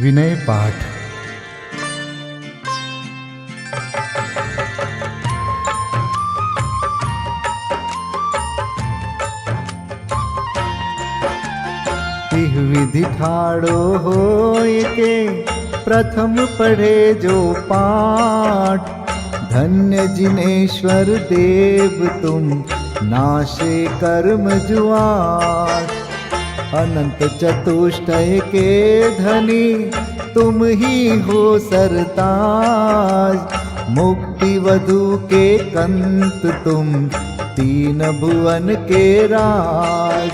विनय पाठ। तिह विधि ठाड़ो होय के प्रथम पढ़े जो पाठ। धन्य जिनेश्वर देव तुम नाशे कर्म जुआट। अनंत चतुष्टय के धनी तुम ही हो सरताज। मुक्ति वधु के कंत तुम तीन भुवन के राज।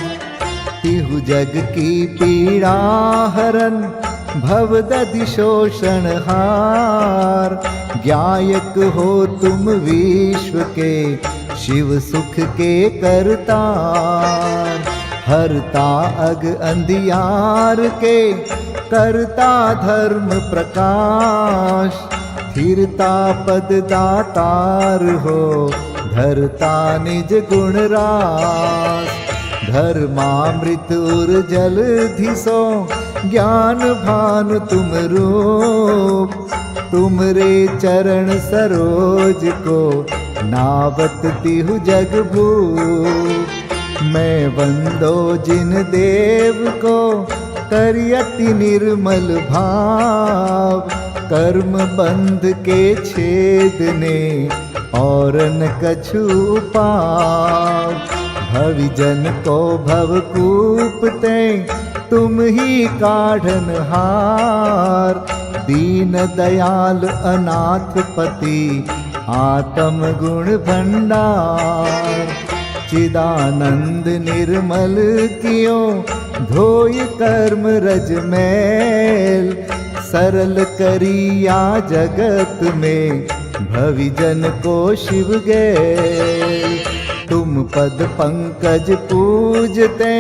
तिहु जग की पीड़ा हरन भवदधि शोषण हार। ज्ञायक हो तुम विश्व के शिव सुख के करतार। हरता अग अंधियार के करता धर्म प्रकाश। स्थिरता पद दातार हो धरता निज गुण रास। धर्मामृत उर जल धिसो ज्ञान भानु तुम रूप। तुमरे चरण सरोज को नावत तिहु जग भूप। मैं वंदो जिन देव को करियति निर्मल भाव। कर्म बंध के छेदने और न कछु पाव। भविजन को भवकूपते तुम ही काढ़न हार। दीन दयाल अनाथ पति आत्म गुण भंडार। चिदानंद निर्मल कियो धोय कर्म रज मैल। सरल करिया जगत में भविजन को शिव गैल। तुम पद पंकज पूजते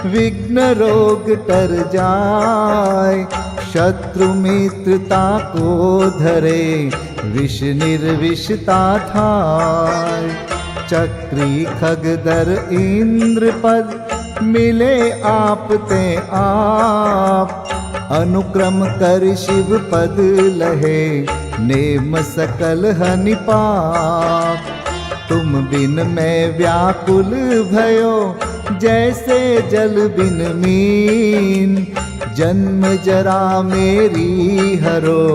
विघ्न रोग तर जाय। शत्रु मित्रता को धरे विष निर्विषता थाय। चक्री खगधर इंद्र पद मिले आप ते आप। अनुक्रम कर शिव पद लहे नेम सकल हनि पाप। तुम बिन मैं व्याकुल भयो जैसे जल बिन मीन। जन्म जरा मेरी हरो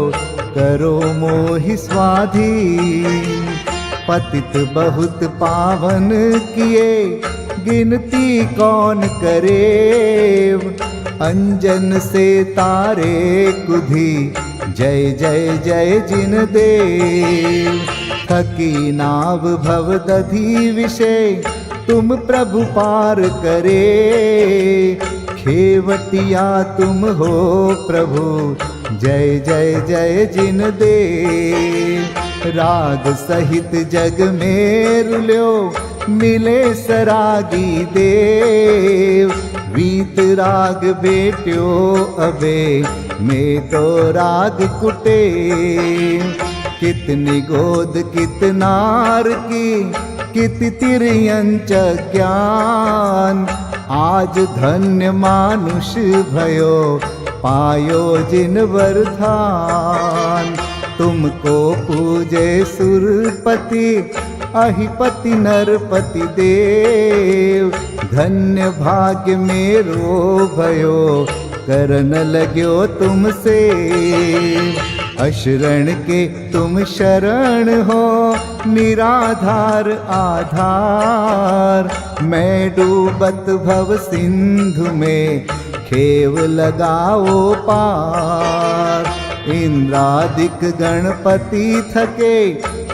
करो मोहि स्वाधीन। पतित बहुत पावन किए गिनती कौन करे। अंजन से तारे कुधी जय जय जय जिन देव। थकी नाव भवदधि विषय तुम प्रभु पार करे। खेवटिया तुम हो प्रभु जय जय जय जिन देव। राग सहित जग में रुल्यो मिले सरागी देव। वीत राग बेट्यो अबे में तो राग कुटे। कितनी गोद कितनार की कित तिर्यंच ज्ञान। आज धन्य मानुष भयो पायो जिन वरदान। तुमको पूजे सुरपति अहिपति नरपति देव। धन्य भाग्य मेरो भयो करन लग्यो तुमसे। अशरण के तुम शरण हो निराधार आधार। मैं डूबत भव सिंधु में खेव लगाओ पार। इंद्रादिक गणपति थके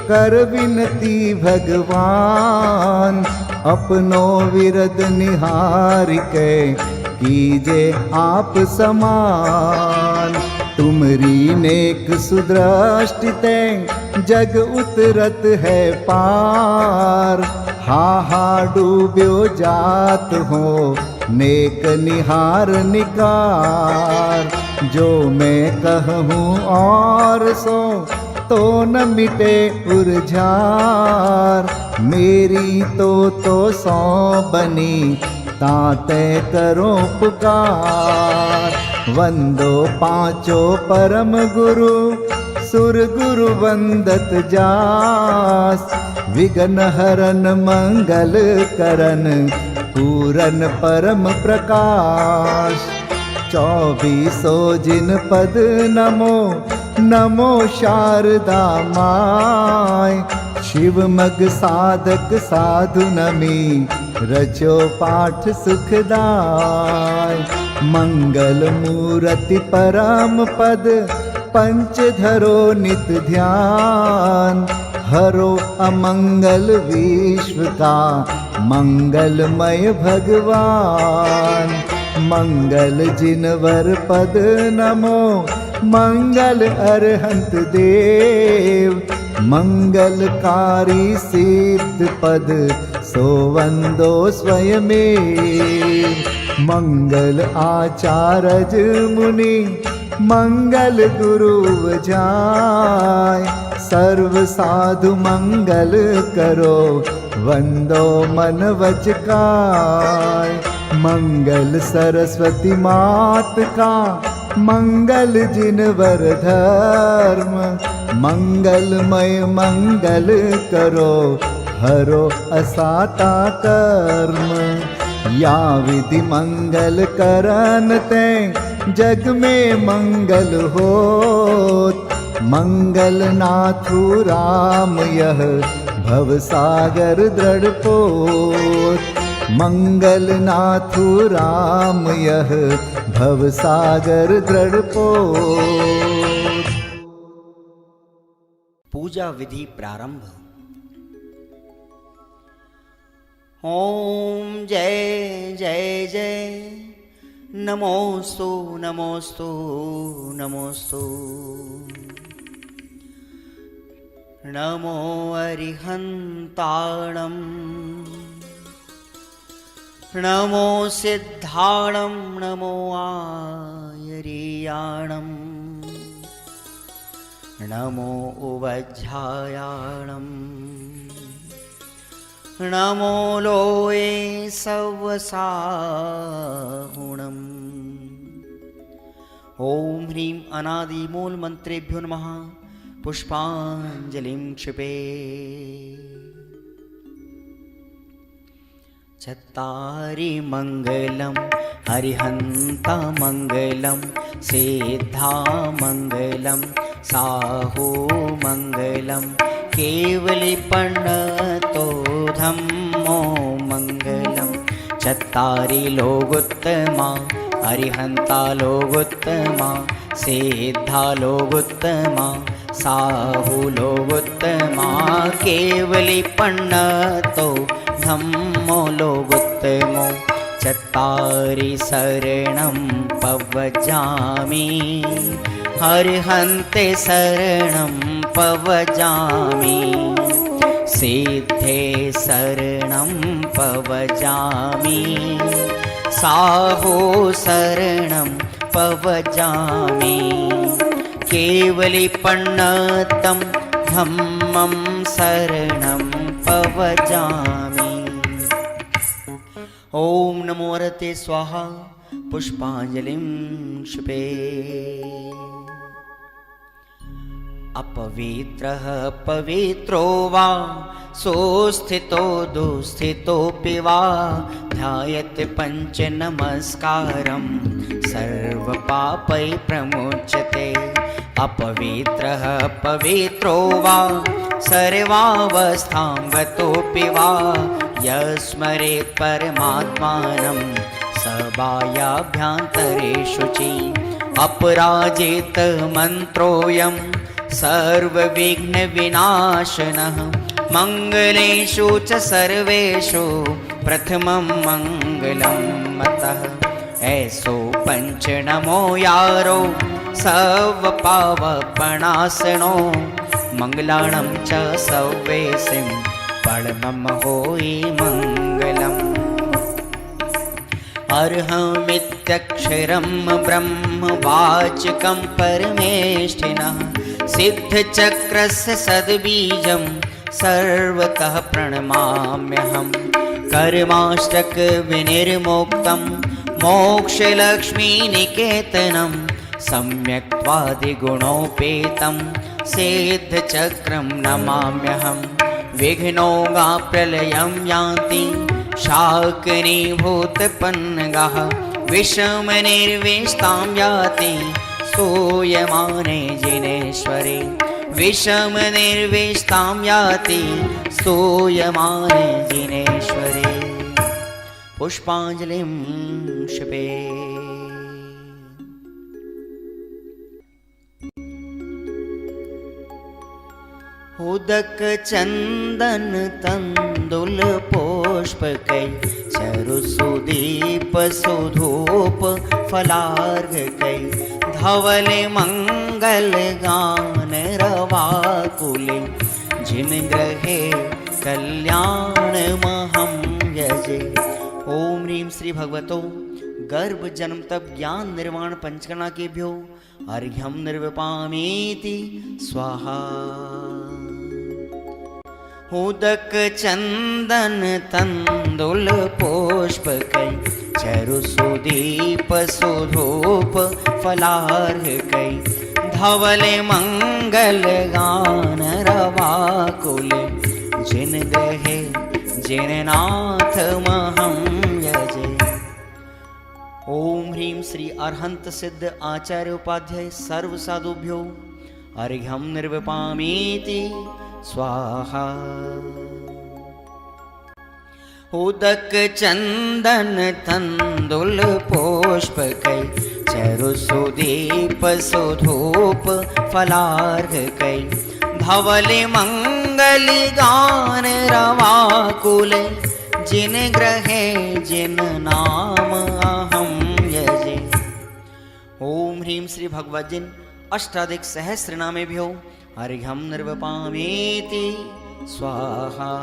कर विनती भगवान। अपनो विरद निहार के कीजे आप समान। तुमरी नेक सुदृष्टिते जग उतरत है पार। हा डूब्यो जात हो नेक निहार निकार। जो मैं कहूँ और सो तो न मिटे उर्झार। मेरी तो सौ बनी ताते करो पुकार। वंदो पांचों परम गुरु, सुर गुरु वंदत जास। विघ्न हरन मंगल करन, पूरन परम प्रकाश। 24 जिन पद नमो, नमो शारदा माय। शिव मग साधक साधु नमी, रचो पाठ सुखदाय। मंगल मूर्ति परम पद, पंच धरो नित ध्यान। हरो अमंगल विश्व का, मंगलमय भगवान। मंगल जिनवर पद नमो, मंगल अरहंत देव। मंगलकारी सिद्ध पद, सो वंदो स्वयमेव। मंगल आचारज मुनि, मंगल गुरु जाय। सर्व साधु मंगल करो, वंदो मन वच काय। मंगल सरस्वती मात का, मंगल जिनवर धर्म। मंगलमय मंगल करो, हरो असाता कर्म। या विधि मंगल करन ते, जग में मंगल होत। मंगल नाथु राम यह, भव सागर दृढ़ पोत। मंगल नाथु राम यह, भव सागर दृढ़ पोत। पूजा विधि प्रारंभ। ओम जय जय जय, नमोस्तु नमोस्तु नमोस्तु। नमो अरिहन्ताणं, नमो सिद्धाणं, नमो आयर्याणं। नमो उवज्झायाणं, नमो लोये सवसाहुणम्। ओम ह्रीं अनादिमूल मंत्रेभ्यो नमः। पुष्पांजलिं क्षिपे। चत्तारि मंगलम, हरिहंता मंगलम, सिद्धा मंगलम, साहू मंगलम, केवलीपन्नतो धम्मो मंगलम। चत्तारि लोगोत्तमा, हरिहंता लोगोत्तमा, सिद्धा लोगोत्तमा, साहू लोगोत्तमा, केवलीपन्नतो धम्मो लोगोत्तमो। चत्तारि शरणं पवजामि, हरिहन्ते शरणं पवजामि। सिद्धे शरणं पवजामि, साहो शरणं पवजामि। केवलीपन्नतं धम्मं शरणं पवजामि। ओम नमो हरते स्वाहा। पुष्पांजलिं क्षिपे। अपवित्रः पवित्रो वा, सोस्थितो दुस्थितोऽपि वा। ध्यायते पंच नमस्कारं, सर्वपापै प्रमुच्यते। अपवित्रः पवित्रो वा, सर्वावस्थां गतोऽपि वा। यस्मरेत् परमात्मानं, सबाह्याभ्यन्तरे शुचि। अपराजित मन्त्रोऽयं, सर्वविघ्नविनाशनः। मंगलेषु च सर्वेषु, प्रथमं मंगलं मतः। ऐसो पंच नमो यारो, सर्वपावपणासनो। मंगलाणं च सव्वेसिं, परमं होई मंगलम्। अर्हमित्यक्षरं ब्रह्म वाचकं परमेष्ठिनः। सिद्धचक्रस्य सद्बीजं, सर्वतः प्रणमाम्यहम्। कर्माष्टक विनिर्मुक्तं, मोक्षलक्ष्मीनिकेतनं सम्यक्त्वादिगुणोपेतं सिद्धचक्रं नमाम्यहं। विघ्नौघाप्रलयं यान्ति शाकिनीभूतपन्नगाः, विषमनिर्विष्टां याति स्तूयमाने जिनेश्वरे। विषमनिर्विष्टां याति स्तूयमाने जिनेश्वरे। पुष्पाञ्जलिं क्षिपे। उदक चंदन तंदुल पुष्पकै, चरुसुदीप सुधूप फलार्घकै, धवल मंगल गान रवाकुले, जिन ग्रहे कल्याण महं यजे। ओम ह्रीं श्री भगवतो गर्भ जन्म तप ज्ञान निर्वाण पंचकर्णा केभ्यो अर्घ्यं निर्विपामीति स्वाहा। उदक चंदन तंदुल पुष्पकै, चरुसुदीप सुधूप फलार्घकै, धवल मंगल गान रवाकुले, जिन ग्रहे जिन नाथ महं यजे। ओम ह्रीं श्री अरहंत सिद्ध आचार्य उपाध्याय सर्व साधुभ्यो अर्घ्यं निर्विपामीति स्वाहा। उदक चंदन तंदुल पुष्पकै, चरुसुदीप सुधूप फलार्घकै, धवल मंगल गान रवाकुले, जिन ग्रहे जिन नाम अहं यजे। ओम ह्रीं श्री भगवद्जिन अष्टाधिक सहस्रनामेभ्यो अर्घ्यं निर्विपामीति स्वाहा।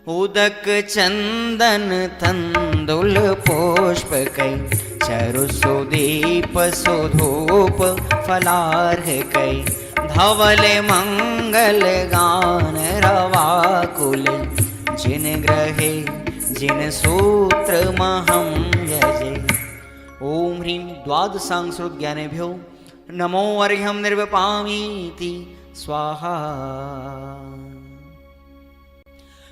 उदक चंदन तंदुल पुष्पकै, चरुसुदीप सुधूप फलार्घकै, धवल मंगल गान रवाकुले, जिन ग्रहे जिन सूत्र महं यजे। ओम ह्रीं द्वादशांशोद्ज्ञानेभ्यो नमो अर्घ्यं निर्विपामीति स्वाहा।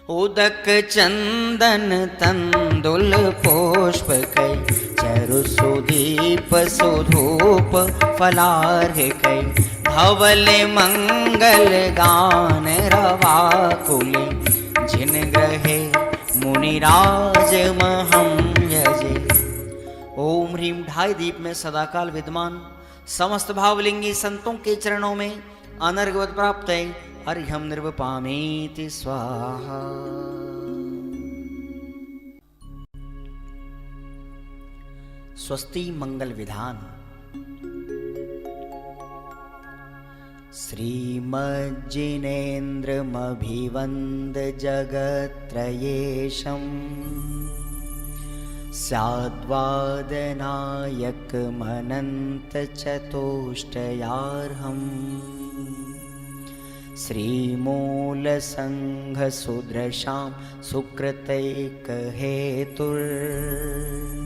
उदक चंदन तंदुल पुष्पकै, चरुसुदीप सुधूप फलार्घकै, धवल मंगल गान रवाकुले, जिन ग्रहे मुनिराज महं यजे। ओम ह्रीं ढाई दीप में सदाकाल विद्यमान समस्त भावलिंगी संतों के चरणों में अनर्घवत प्राप्त है अर्घ्यं निर्विपामीति स्वाहा। स्वस्ति मंगल विधान। श्रीमज्जिनेन्द्रमभिवन्द जगत्त्रयेशम्, स्याद्वादनायकमनन्तचतुष्टयार्हम्, श्रीमूलसङ्घसुदृशां सुकृतैकहेतुर्,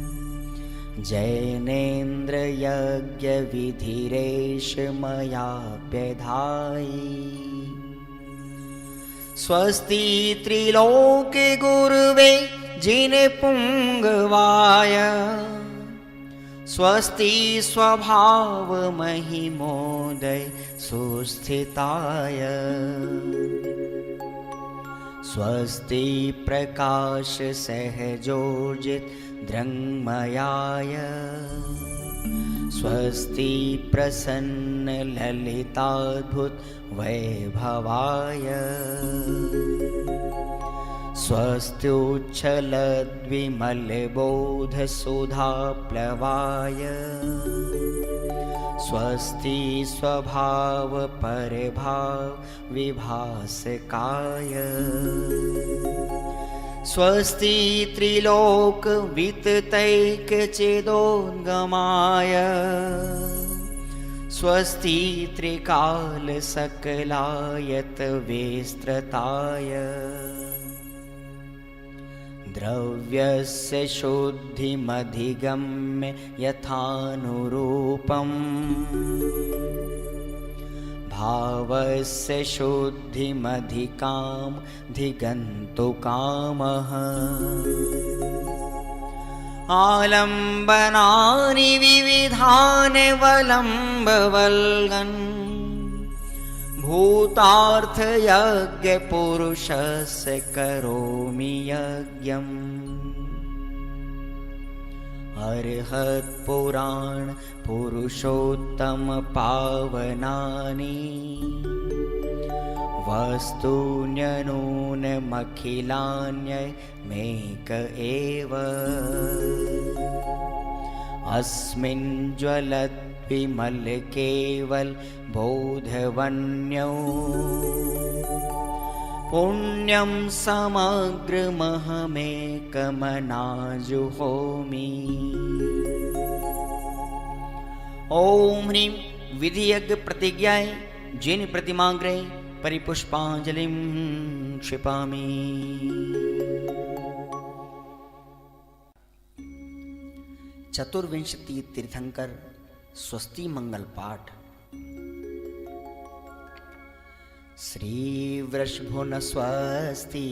जैनेन्द्रयज्ञविधिरेश मयाप्यधायि। स्वस्ति त्रिलोके गुरुवे जिनपुङ्गवाय, स्वस्ति स्वभाव महिमोदय सुस्थिताय, स्वस्ति प्रकाश सहजोजित दृङ्मयाय, स्वस्ति प्रसन्न ललिताद्भुत वैभवाय, स्वस्त्युच्छलद्विमलबोधसुधाप्लवाय, स्वस्ति स्वभाव परभाव विभासकाय, स्वस्ति त्रिलोक विततैकचेदोद्गमाय, स्वस्ति त्रिकाल सकलायत विस्तृताय, द्रव्यस्य शुद्धिमधिगम्य यथानुरूपम् भावस्य शुद्धिमधिकाम् धिगन्तुकामः आलम्बनानि विविधानि वलम्बवल्गन् भूतार्थयज्ञपुरुषस्य करोमि यज्ञम् अर्हत्पुराण पुरुषोत्तम पावनानि वस्तून्यनूनमखिलान्यमेक एव अस्मिन् ज्वलद्विमल केवल बोधवन्यौ पुण्यं समग्रमहमेकमनाजुहोमि। ओम ह्रीं विधियज्ञ प्रतिज्ञाय जिन प्रतिमाग्रे परिपुष्पांजलिं क्षिपामि। चतुर्विंशति तीर्थंकर स्वस्ति मंगल पाठ। श्री वृषभुन स्वस्ति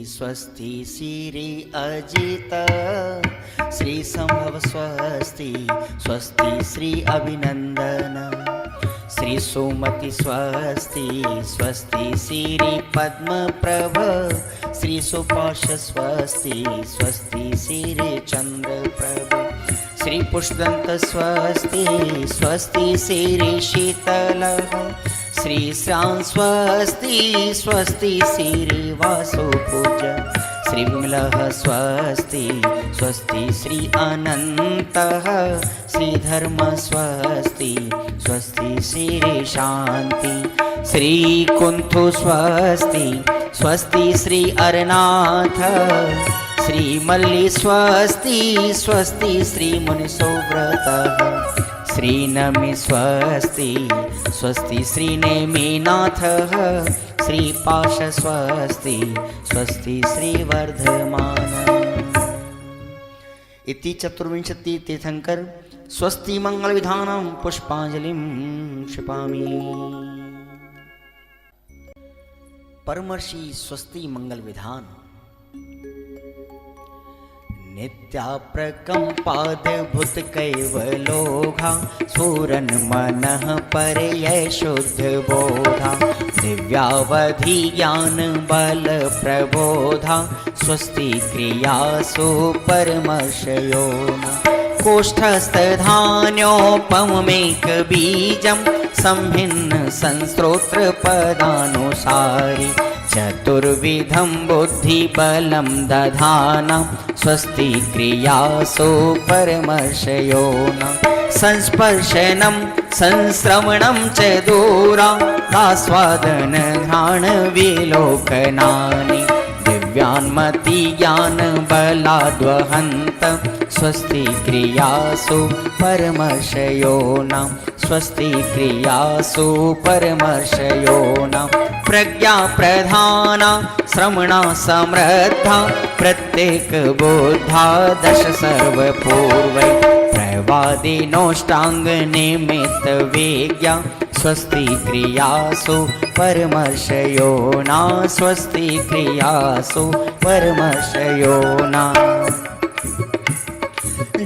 स्वस्ति श्री अजित श्री संभव स्वस्ति स्वस्ति श्री अभिनंदन श्री सुमति स्वस्ति स्वस्ति श्री पद्म प्रभ श्री सुपाश स्वस्ति स्वस्ति श्री चंद्र प्रभ श्री पुष्पदंत स्वस्ति स्वस्ति श्री शीतल श्री श्याम स्वस्ति स्वस्ति श्री वासुपूज श्री विमलः स्वस्ति स्वस्ति श्री अनन्तः श्री धर्म स्वस्ति स्वस्ति श्री शांति श्री कुंथु स्वस्ति स्वस्ति श्री अरनाथ श्री मल्ली स्वस्ति स्वस्ति श्री मुनिसोव्रतः श्री नमि स्वस्ति स्वस्ति श्री नेमिनाथः श्री पाश स्वस्ति स्वस्ति श्री वर्धमान। इति चतुर्विंशति तीर्थंकर स्वस्ति मंगल विधानं पुष्पांजलिं क्षिपामि। परमर्षि स्वस्ति मंगल विधान। नित्याप्रकम्पाद्भुत कैवलोघा स्फुरन् मनः परयै शुद्ध बोधा दिव्यावधि ज्ञान बल प्रबोधा स्वस्ति क्रियासु परमर्षयो कोष्ठस्थधान्योपमेक बीजं संभिन्न संस्त्रोत्र पदानुसारि चतुर्विधं बुद्धिबलं दधाना स्वस्ति क्रियासु परमर्षयो संस्पर्शनं संश्रवणं च दूरादास्वादन घ्राण विलोकनानि दिव्यान्मति ज्ञान बलाद्वहन्त स्वस्ति क्रियासु परमर्षयो स्वस्ति क्रियासु परमर्षयो प्रज्ञा प्रधाना श्रमणा समृद्धा प्रत्येक बुद्धा दश सर्वपूर्वै प्रवादिनोष्टांग निमित्त वेज्ञा स्वस्ति क्रियासु परमर्षयो स्वस्ति क्रियासु परमर्षयो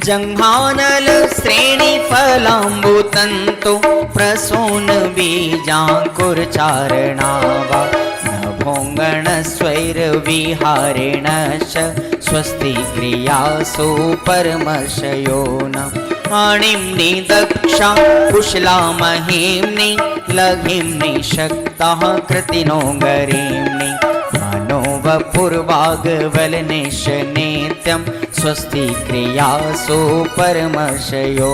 जंघानल श्रेणी फलाम्बुतंतु प्रसून बीजांकुरचारणावा नभोंगण स्वैर विहारेणश्च स्वस्ति क्रियासु परमर्षयो आणिम्नि दक्षा कुशला महिम्नि लघिम्नि शक्ताः कृतिनो गरिम्नि मनोवपुर्वाग्वलनिश नित्यं स्वस्ति क्रियासु परमर्षयो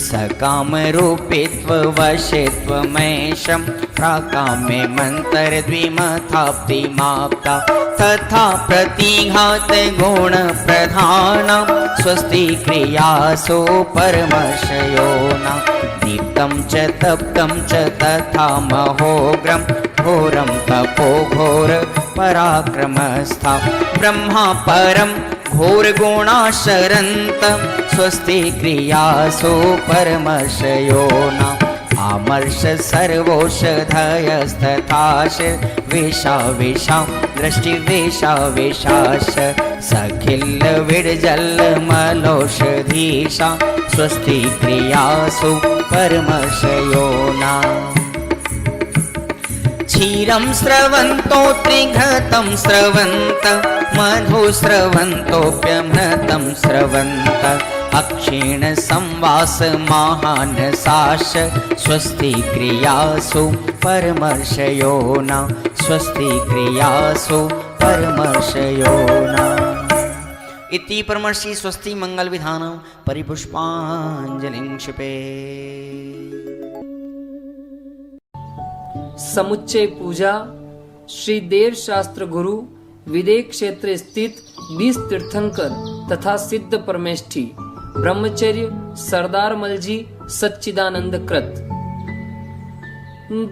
सकामरूपित्ववशित्वमेशं प्राकाम्ये मन्तरद्विमथाप्तिमाप्ता तथा प्रतिघात गुण प्रधाना स्वस्ति क्रियासु परमर्षयोना दीप्तं च तप्तं च तथा महोग्रं घोरं तपो घोर पराक्रमस्था ब्रह्मा परं घोरगुणाशरन्त स्वस्ति क्रियासु परमर्षयोना आमर्ष सर्वौषधयस्तथाश विषा विषा दृष्टि विषा विषाश सखिल विडजल मलौषधीशा स्वस्ति क्रियासु परमर्षयोना क्षीरं स्रवन्तो त्रिघतं स्रवन्त मधु स्रवन्तोऽप्यमृतं स्रवन्त अक्षीण संवास महानसाश स्वस्ति क्रियासु परमर्षयोना स्वस्ति क्रियासु परमर्षयोना इति परमर्षि स्वस्ति मंगल विधानं परिपुष्पाञ्जलिं क्षिपे। समुच्चय पूजा श्री देव शास्त्र गुरु विदेह क्षेत्र स्थित 20 तीर्थंकर तथा सिद्ध परमेष्ठी ब्रह्मचर्य सरदार मलजी सच्चिदानंद कृत।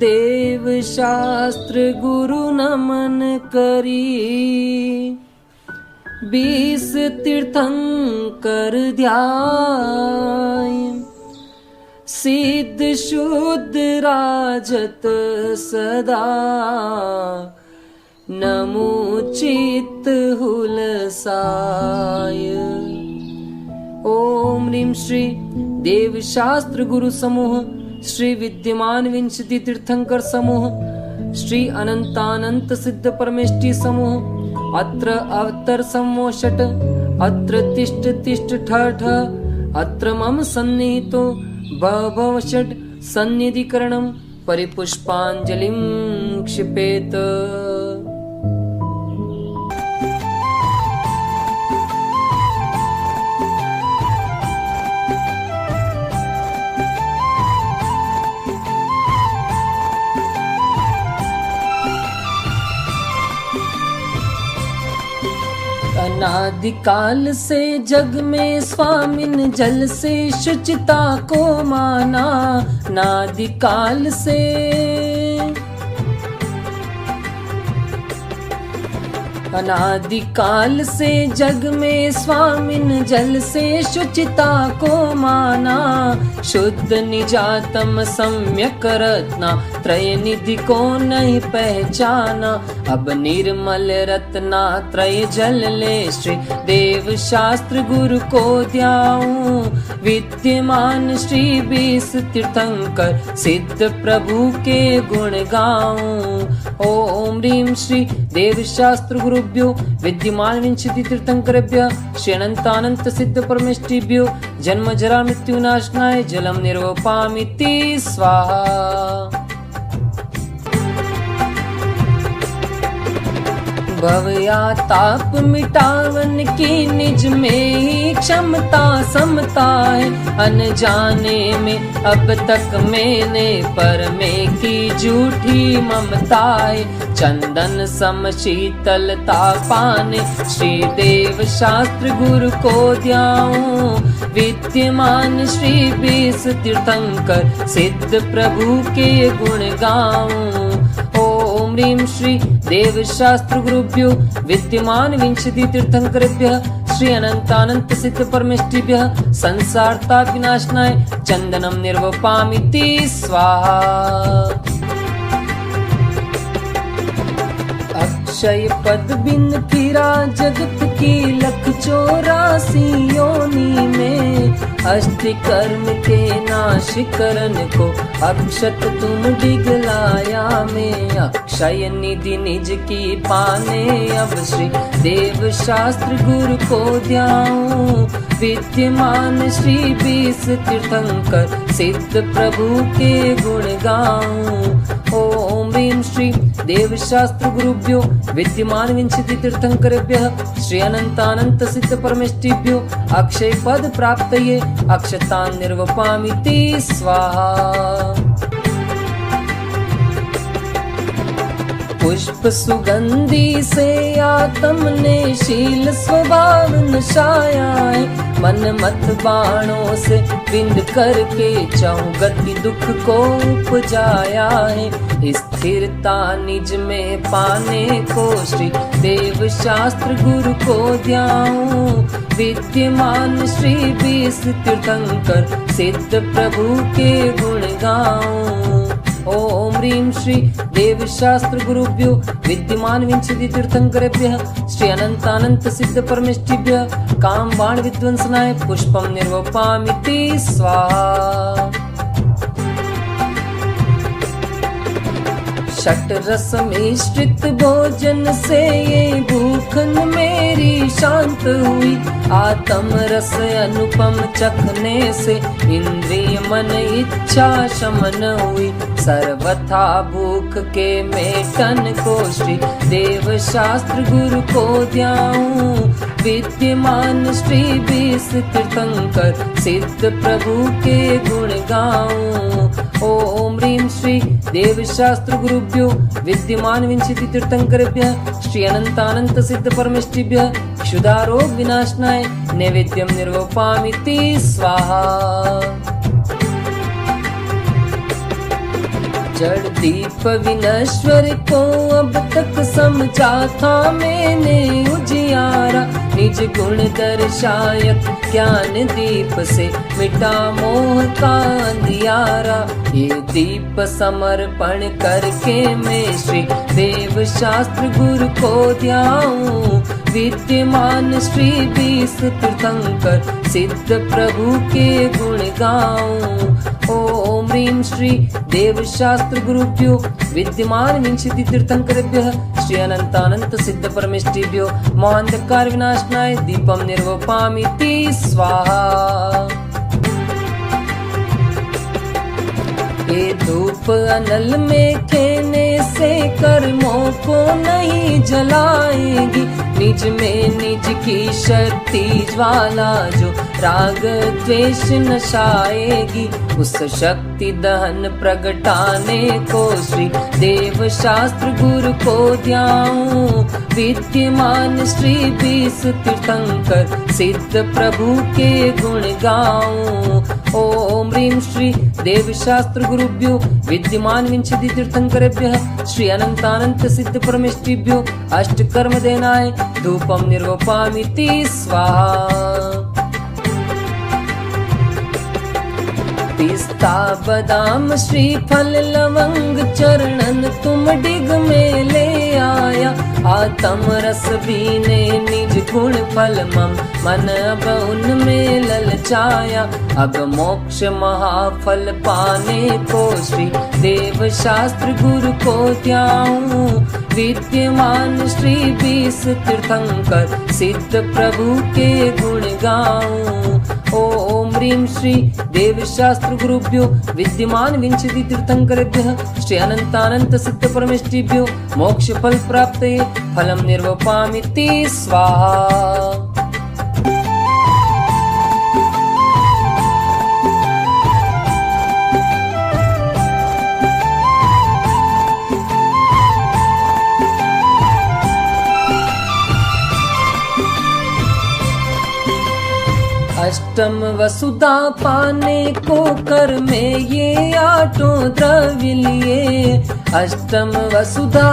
देव शास्त्र गुरु नमन करी 20 तीर्थंकर ध्याय सिद्ध शुद्ध राजत सदा नमोचित हुलसाय। ओम ह्रीं श्री देव शास्त्र गुरु समूह श्री विद्यमान विंशति तीर्थंकर समूह श्री अनंतानंत सिद्ध परमेष्ठी समूह अत्र अवतर समोषट अत्र तिष्ठ तिष्ठ ठ ठ अत्र मम सन्निहितो भव षट् सन्निधिकरणं परिपुष्पाञ्जलिं क्षिपेत। अनादिकाल से जग में स्वामिन जल से शुचिता को माना नादिकाल से अनादिकाल से जग में स्वामिन जल से शुचिता को माना शुद्ध निजातम सम्यक रत्ना त्रय निधि को नहीं पहचाना अब निर्मल रत्ना त्रय जल ले श्री देव शास्त्र गुरु को ध्याऊं विद्यमान श्री 20 तीर्थंकर सिद्ध प्रभु के गुण गाऊं। ओम ह्रीं श्री देव शास्त्र गुरुभ्यो विद्यमान विंशति तीर्थंकरेभ्यः श्री अनंतानंत सिद्ध परमेष्ठिभ्यो जन्म जरा मृत्यु नाशनाय जलम निर्वपामिति स्वाहा। भव या ताप मिटावन की निज में ही क्षमता समता है अनजाने में अब तक मैंने पर में की झूठी ममता है चंदन सम शीतलता पाने श्री देव शास्त्र गुरु को ध्याऊं विद्यमान श्री 20 तीर्थंकर सिद्ध प्रभु के गुण गाऊं। ओम ह्रीं श्री देव शास्त्र गुरुभ्यो विद्यमान विंशति तीर्थंकरेभ्यः श्री अनंतानंत सिद्ध परमेष्ठिभ्यः संसार ताप विनाशनाय चंदनम निर्वपामिति स्वाहा। अक्षय पद बिन फिरा जगत की लख 84 योनि में अष्ट कर्म के नाश करन को अक्षत तुम डिगलाया में अक्षय निधि निज की पाने अब श्री देव शास्त्र गुरु को ध्याऊं विद्यमान श्री 20 तीर्थंकर सिद्ध प्रभु के गुण गाऊं। ओम ह्रीं श्री देव शास्त्र गुरुभ्यो विद्यमान विंशति तीर्थंकरेभ्यः श्री अनंतानंत सिद्ध परमेष्ठिभ्यो अक्षय पद प्राप्तये अक्षतान् निर्वपामिति स्वाहा। पुष्प सुगंधी से आत्म ने शील स्वभाव नशाया है। मन मत बाणों से बिंद करके चाहूं गति दुख को उपजाया है। स्थिरता निज में पाने को श्री देव शास्त्र गुरु को ध्याऊं। विद्यमान श्री 20 तीर्थंकर सिद्ध प्रभु के गुण गाऊं। ओम ह्रीं श्री देव शास्त्र गुरुभ्यो विद्यमान विंशति तीर्थंकरेभ्यः श्री अनंतानंत सिद्ध परमेष्टिभ्यः काम बाण विध्वंसनाय पुष्पम निर्वपामिति स्वाहा। षट रस मिश्रित भोजन से ये भूखन मेरी शांत हुई। आत्म रस अनुपम चखने से इंद्रिय मन इच्छा शमन हुई। सर्वथा भूख के मेटन को श्री देव शास्त्र गुरु को ध्याऊं। विद्यमान श्री 20 तीर्थंकर सिद्ध प्रभु के गुण गाऊं। ओम ह्रीं श्री देव शास्त्र गुरुभ्यो विद्यमान विंशति तीर्थंकरेभ्यः श्री अनंतानंत सिद्ध परमेष्टिभ्यः क्षुधारोग विनाशनाय नैवेद्यम निर्वपामिति स्वाहा। जड़ दीप विनश्वर को अब तक समझा था मैंने उजियारा। निज गुण दर्शायक ज्ञान दीप से मिटा मोह का अंधियारा। ये दीप समर्पण करके मैं श्री देव शास्त्र गुरु को ध्याऊं। विद्यमान श्री 20 तीर्थंकर सिद्ध प्रभु के गुण गाऊं। ओम ह्रीं श्री देव शास्त्र गुरुभ्यो विद्यमान विंशति तीर्थंकरेभ्यः श्री अनंतानंत सिद्ध परमेष्टिभ्यो मोहांधकार विनाशनाय दीपम निर्वपामिति स्वाहा। ये धूप अनल में खेने से कर्मों को नहीं जलाएगी। निज में निज की शक्ति ज्वाला जो राग द्वेष नशाएगी। उस शक्ति दहन प्रगटाने को श्री देव शास्त्र गुरु को ध्याऊं। विद्यमान श्री 20 तीर्थंकर सिद्ध प्रभु के गुण गाऊं। ओम ह्रीं श्री देव शास्त्र गुरुभ्यो विद्यमान विंशति तीर्थंकरेभ्यः श्री अनंतानंत सिद्ध परमेष्टिभ्यो अष्ट कर्म देनाय धूपम निर्वपामिति स्वाहा। पिस्ता बादाम श्रीफल लवंग चरणन तुम डिग में ले आया। आत्म रस बीने निज गुण फल मम मन अब उनमें ललचाया। अब मोक्ष महाफल पाने को श्री देव शास्त्र गुरु को ध्याऊं। विद्यमान श्री 20 तीर्थंकर सिद्ध प्रभु के गुण गाऊं। ओम ह्रीं श्री देव शास्त्र गुरुभ्यो विद्यमान विंशति तीर्थंकरेभ्यः श्री अनंतानंत सिद्ध परमेष्टिभ्यो मोक्ष फल प्राप्तये फलम निर्वपामिति स्वाहा। अष्टम वसुधा पाने को कर में ये आठों द्रव्य लिए। अष्टम वसुधा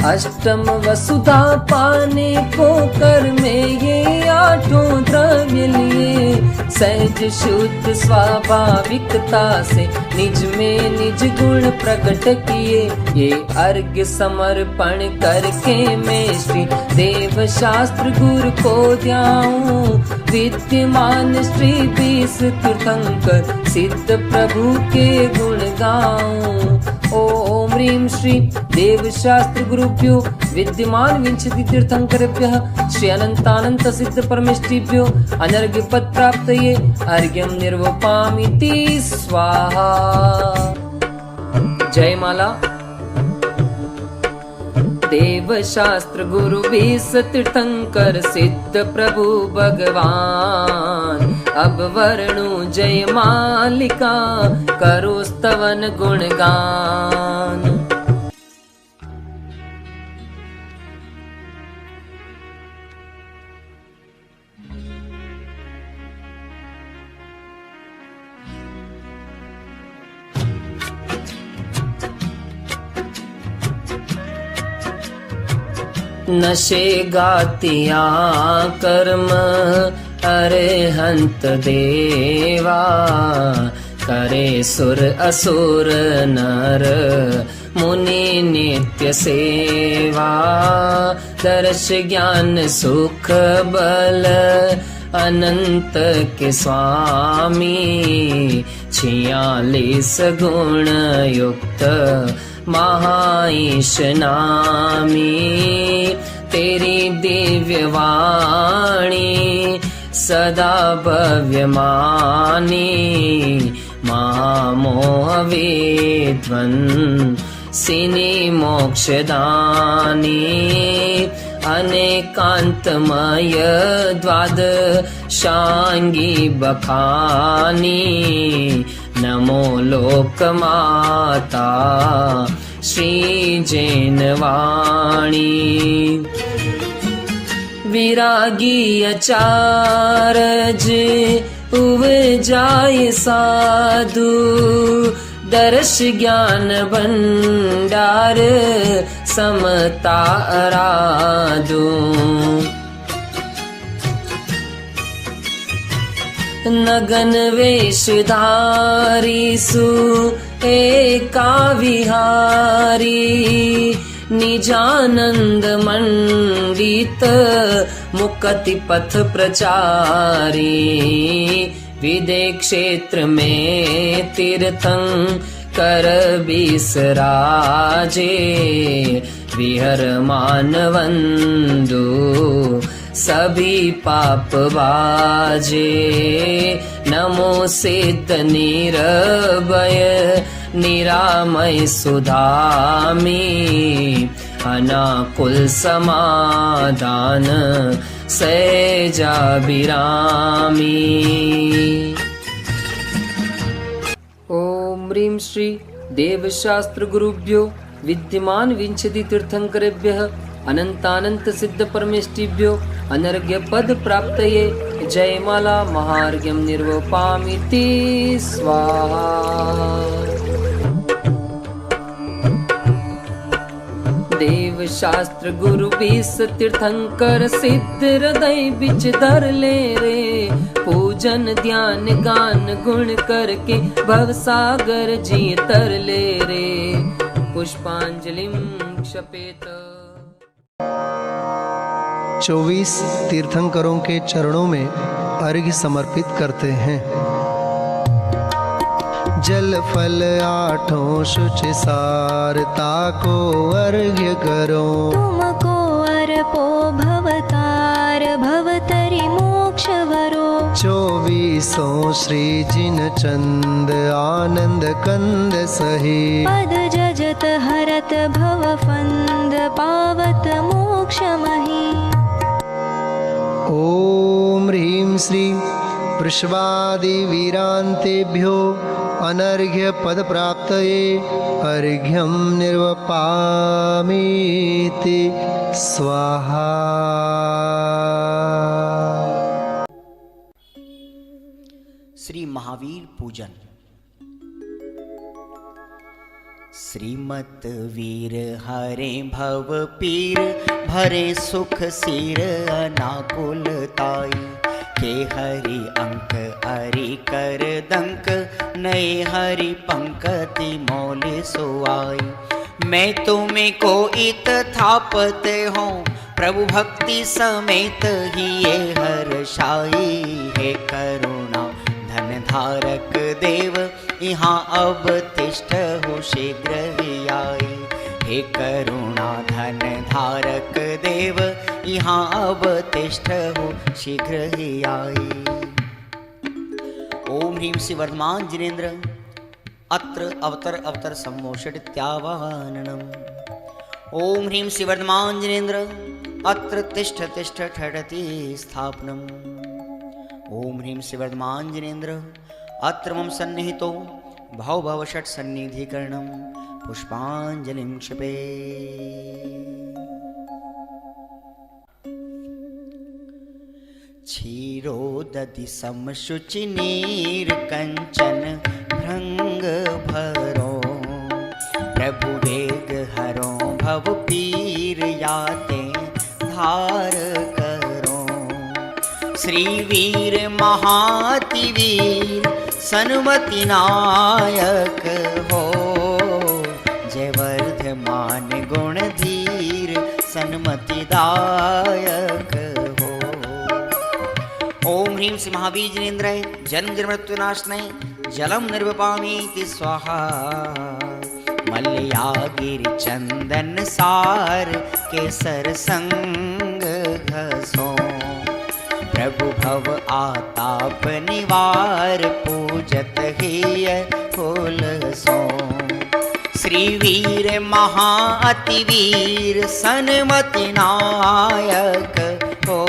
अष्टम वसुधा पाने को कर में ये आठों द्रव्य लिए। सहज शुद्ध स्वाभाविकता से निज में निज गुण प्रकट किए। ये अर्घ्य समर्पण करके मैं श्री देव शास्त्र गुरु को ध्याऊं। विद्यमान श्री 20 तीर्थंकर सिद्ध प्रभु के गुण गाऊं। ओम ह्रीं श्री देव शास्त्र गुरुभ्यो विद्यमान विंशति तीर्थंकरेभ्यः श्री अनंतानंत सिद्ध परमेष्टिभ्यो अनर्घ्य पद प्राप्तये अर्घ्यम निर्वपामिति स्वाहा। जय माला। देव शास्त्र गुरु 20 तीर्थंकर सिद्ध प्रभु भगवान। अब वर्णु जय मालिका करो स्तवन गुणगान। नशे गातिया कर्म अरिहंत देवा, करे सुर असुर नर मुनि नित्य सेवा। दर्श ज्ञान सुख बल अनंत के स्वामी, 46 गुण युक्त महाईश नामी। तेरी दिव्य वाणी सदा भव्य मानी, महामोह विध्वंसिनी मोक्षदानी। अनेकांतमय द्वादशांगी बखानी, नमो लोकमाता श्री जैनवाणी। विरागी अचारज उपजाय साधु, दर्श ज्ञान भंडार समता अराधु। नगन वेशधारी सु एका विहारी, निजानंद मंडित मुक्ति पथ प्रचारी। विदेह क्षेत्र में तीर्थंकर बिसराजे, विहर मानवंदु सभी पाप बाजे। नमो सिद्ध निरभय निरामय सुधामी, अनाकुल समाधान सहजाभिरामी। ओम ह्रीं श्री देवशास्त्र गुरुभ्यो विद्यमान विंशति तीर्थंकरेभ्यः अनंतानंत सिद्ध परमेष्टिभ्यो अनर्घ्य पद प्राप्तये जयमाला महार्घ्यं निर्वपामिति स्वाहा। देव शास्त्र गुरु 20 तीर्थंकर सिद्ध हृदय बिच धर ले रे। पूजन ध्यान गान गुण करके भव सागर जी तर ले रे। पुष्पांजलिं क्षपेत। 24 तीर्थंकरों के चरणों में अर्घ्य समर्पित करते हैं। जल फल आठों शुचि सारता को अर्घ्य करो। तुमको अर्पो भवतार भवतरि मोक्ष वरो। 24 श्री जिन चंद आनंद कंद सही। पद जजत हरत भव फंद पावत मोक्ष मही। ओम ह्रीं श्री वृषभादि वीरांतेभ्यो अनर्घ्य पद प्राप्तये अर्घ्यं निर्वपामीति स्वाहा। श्री महावीर पूजन। श्रीमत वीर हरे भव पीर, भरे सुख सिर अनाकुलताई। के हरि अंक हरि कर दंक, नए हरि पंकति मौले सोआई। मैं तुम्हें को इत थापते हूँ, प्रभु भक्ति समेत ही ये हर्षाई। हे करुणा धन धारक देव, यहाँ अब तिष्ठ हो शीघ्र ही आई। हे करुणा धन धारक देव, यहाँ अब तिष्ठ हो शीघ्र ही आई। ओम ह्रीं श्री वर्धमान जिनेन्द्र अत्र अवतर अवतर सम्मोषित्यावाहनम्। ओम ह्रीं श्रीवर्धमाञ्जनेन्द्र अत्र तिष्ठ तिष्ठ ठठति स्थापनम्। ओम ह्रीं श्रीवर्धमाञ्जनेन्द्र अत्र मम सन्निहितो भव भव षट् सन्निधिकरणं पुष्पाञ्जलिं क्षिपे। क्षीरोदधि समशुचि नीर कंचन भृंग भरो, प्रभु वेग हरो भव पीर याते धार करो। श्री वीर महाति वीर सन्मति नायक हो, जय वर्धमान गुण धीर सन्मति दायक हो। ओम ह्रीं श्री महाबीजनेन्द्राय जन्म जन्म मृत्यु नाशनाय जलम निर्वपामीति स्वाहा। मल्लयागिरि चंदन सार केसर संग घसो, प्रभु भव आताप निवार पूजत हिय फूल सो। श्री वीर महाअति वीर सन्मति नायक हो,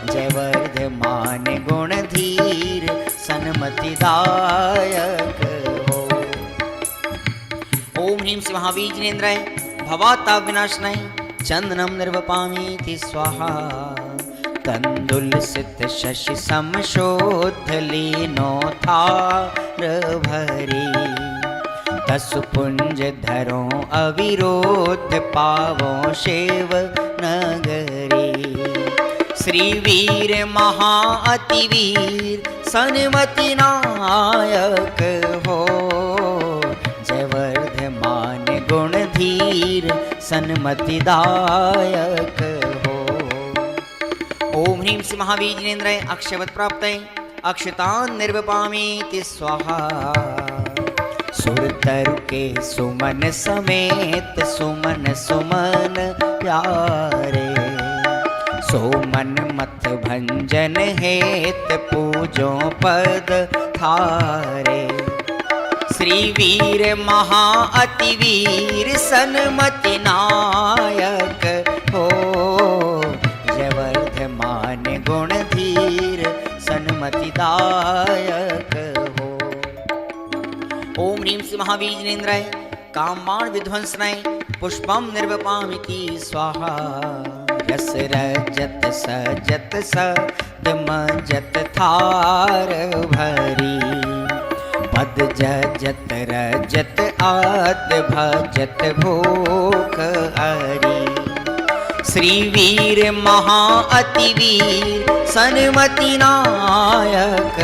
जय वर्धमान गुण धीर सन्मति दायक हो। ओम ह्रीं श्री महाबीजनेन्द्राय भवाताप विनाशनाय चंदनम निर्वपामीति स्वाहा। तंदुलसित शशि समशोध लीनो थार भरी, तसु पुंज धरो अविरोध पावो शिव नगरी। श्री वीर महाअति वीर सन्मति नायक हो, जय वर्धमान गुण धीर सन्मति दायक हो। ओम ह्रीं श्री महाबीजनेन्द्राय अक्षवत् प्राप्तये अक्षतान् निर्वपामीति स्वाहा। सुरतरु के सुमन समेत सुमन सुमन प्यारे, सोमन मत भंजन हेत पूजो पद थारे। श्री वीर महाअति वीर सन्मति नायक हो, जय वर्धमान गुण धीर सन्मति दायक हो। ओम ह्रीं श्री महाबीजनेन्द्राय कामबाण विध्वंसनाय पुष्पम निर्वपामीति स्वाहा। रस रजत सजत सदमजत थार भरी, पद जजत रजत आद भजत भूख हरी। श्री वीर महाअति वीर सन्मति नायक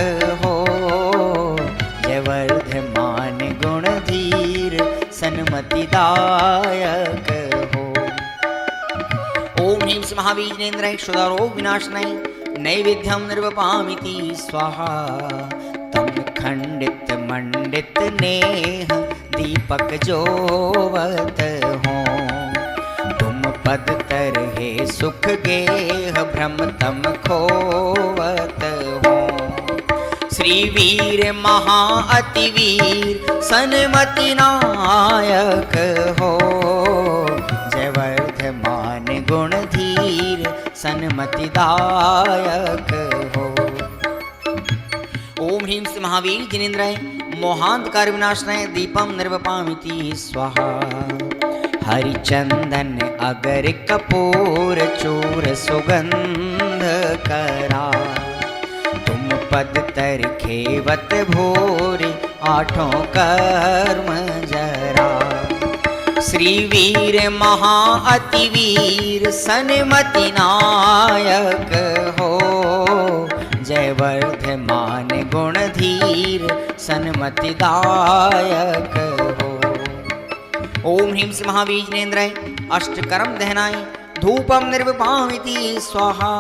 हो, जय वर्धमान गुण धीर सन्मति दायक हो। ओम ह्रीं श्री महाबीजनेन्द्राय क्षुधारोग विनाशनाय नैवेद्यम निर्वपामीति स्वाहा। तम खंडित मंडित नेह दीपक जोवत हो, तुम पद तरहे सुख गेह भ्रम तम खोवत हो। श्री वीर महाअति वीर सन्मति नायक हो, जय वर्धमान गुण धीर सन्मति दायक हो। ओम ह्रीं श्री महाबीजनेन्द्राय मोहांधकार विनाशनाय दीपम निर्वपामीति स्वाहा। हरिचंदन अगर कपूर चूर सुगंध करा, तुम पद तर खेवत भोरे आठों कर्म जरा। श्री वीर महाअति वीर सन्मति नायक हो, जय वर्धमान गुण धीर सन्मति दायक हो। ओम ह्रीं श्री महाबीजनेन्द्राय अष्टकर्म दहनाय धूपम निर्वपामीति स्वाहा।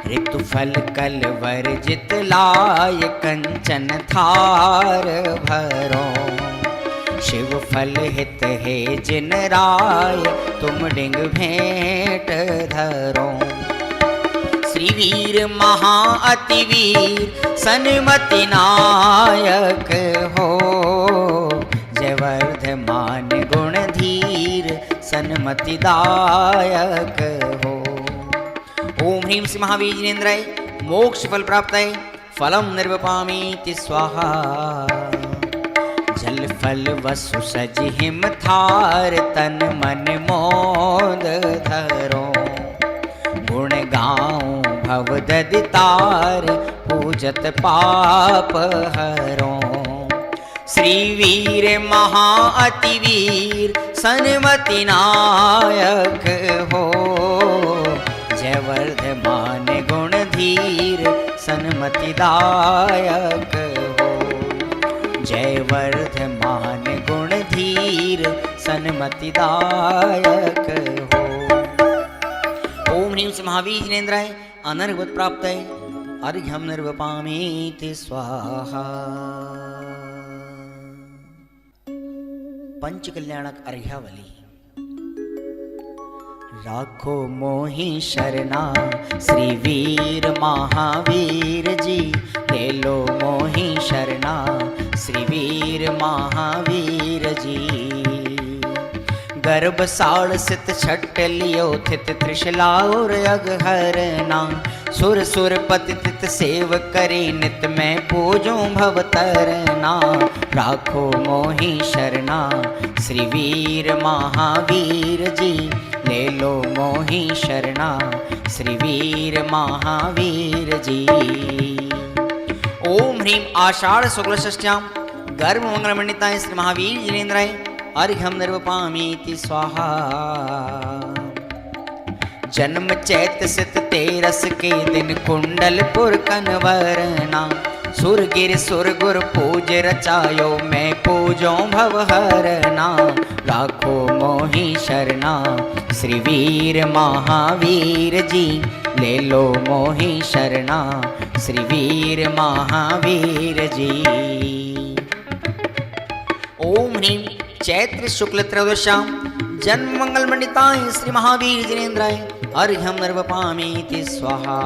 ऋतुफल कल वर्जित लाय कंचन थार भरो, शिव फल हित है जिन राय तुम डिंग भेंट धरो। श्री वीर महाअति वीर सन्मति नायक हो, जय वर्धमान गुण धीर सन्मतिदायक हो। ओम ह्रीं श्री महावीर जिनेन्द्राय मोक्ष फल प्राप्तये फलम निर्वपामीति स्वाहा। जल फल वसु सज हिम थार तन मन मोद धरो। गुण गाऊं भव ददितार पूजत पाप हरो। श्री वीर महा अति वीर सन्मति नायक हो। जय वर्धमान गुण धीर सन्मतिदायक हो। जय वर्धमान गुण धीर सन्मतिदायक हो। ओम ह्रीं श्री महावीर जिनेन्द्राय अनर्गत प्राप्तये अर्घ्यं निर्वपामीति स्वाहा। पंचकल्याणक अर्घ्यावली। राखो मोहि शरणा श्री वीर महावीर जी। ले लो मोहि शरणा श्री वीर महावीर जी। गर्भ साड़ सित छट लियो थित त्रिशला और अगहरना। सुर सुर पति तित सेव करे नित मैं पूजूं भव तरना। राखो मोहि शरणा श्री वीर महावीर जी। ले लो मोहि शरणा श्री वीर महावीर जी। ओम ह्रीं आषाढ़ शुक्ल षष्ठ्यां गर्भ मंगलमंडिताय श्री महावीर जिनेन्द्राय अर्घ्यं निर्वपामीति स्वाहा। जन्म चैत सित तेरस के दिन कुंडलपुर कनवरना। सुरगिर सुरगुर पूज रचायो मैं पूजों भवहरना। राखो मोहि शरणा श्री वीर महावीर जी। ले लो मोहि शरणा श्री वीर महावीर जी। ओम ह्रीं चैत्र शुक्ल त्रयोदश्यां जन्म मंगल मंडिताय श्री महावीर जिनेन्द्राय अर्घ्यं निर्वपामीति स्वाहा।